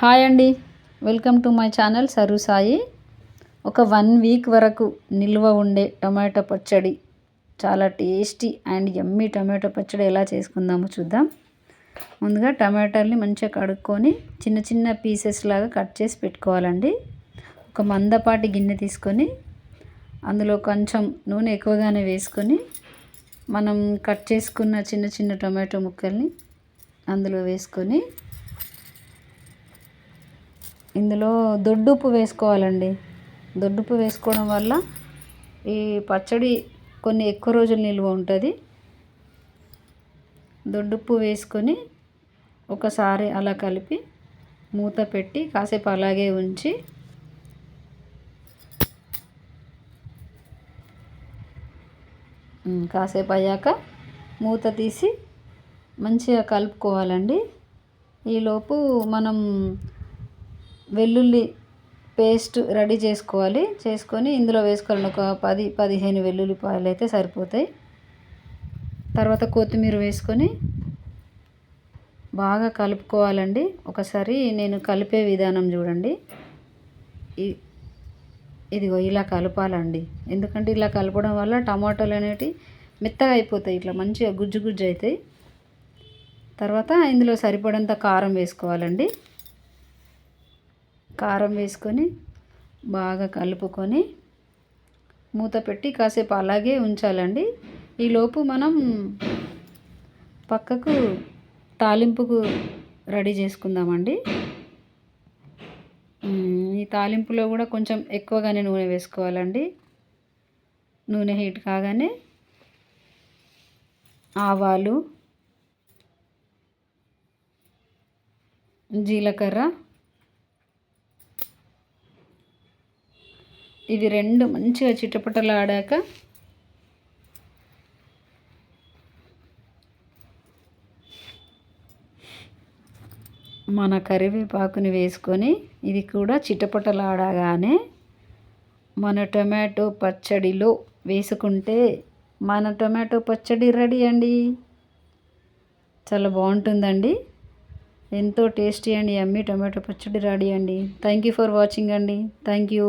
Hi అండి, welcome to my channel sir Sai. ఒక 1 week వరకు నిల్వ ఉండే టొమాటో పచ్చడి, చాలా టేస్టీ అండ్ యమ్మీ టొమాటో పచ్చడి ఎలా చేసుకుందామో చూద్దాం. ముందుగా టమాటాలని మంచిగా కడుక్కొని చిన్న చిన్న పీసెస్ లాగా కట్ చేసి పెట్టుకోవాలండి. ఒక మందపాటి గిన్నె తీసుకొని అందులో కొంచెం నూనె ఎక్కువగానే వేసుకొని మనం కట్ చేసుకున్న చిన్న చిన్న టొమాటో ముక్కల్ని అందులో వేసుకొని ఇందులో దొడ్డుప్పు వేసుకోవాలండి. దొడ్డుప్పు వేసుకోవడం వల్ల ఈ పచ్చడి కొన్ని ఎక్కువ రోజులు నిల్వ ఉంటుంది. దొడ్డుప్పు వేసుకొని ఒకసారి అలా కలిపి మూత పెట్టి కాసేపు అలాగే ఉంచి కాసేపు అయ్యాక మూత తీసి మంచిగా కలుపుకోవాలండి. ఈలోపు మనం వెల్లుల్లి పేస్ట్ రెడీ చేసుకొని ఇందులో వేసుకోవాలండి. ఒక 10-15 వెల్లుల్లిపాయలు అయితే సరిపోతాయి. తర్వాత కొత్తిమీర వేసుకొని బాగా కలుపుకోవాలండి. ఒకసారి నేను కలిపే విధానం చూడండి. ఇదిగో ఇలా కలపాలండి. ఎందుకంటే ఇలా కలపడం వల్ల టమాటాలు అనేటివి మెత్తగా అయిపోతాయి, ఇట్లా మంచిగా గుజ్జు గుజ్జు అవుతాయి. తర్వాత ఇందులో సరిపడంత కారం వేసుకోవాలండి. కారం వేసుకొని బాగా కలుపుకొని మూత పెట్టి కాసేపు అలాగే ఉంచాలండి. ఈలోపు మనం పక్కకు తాలింపుకు రెడీ చేసుకుందామండి. ఈ తాలింపులో కూడా కొంచెం ఎక్కువగానే నూనె వేసుకోవాలండి. నూనె హీట్ కాగానే ఆవాలు, జీలకర్ర, ఇవి రెండు మంచిగా చిటపటలాడాక మన కరివేపాకుని వేసుకొని ఇది కూడా చిటపటలాడగానే మన టొమాటో పచ్చడిలో వేసుకుంటే మన టొమాటో పచ్చడి రెడీ అండి. చాలా బాగుంటుందండి. ఎంతో టేస్టీ అండ్ యమ్మీ టొమాటో పచ్చడి రెడీ అండి. థ్యాంక్ యూ ఫర్ వాచింగ్ అండి. Thank you.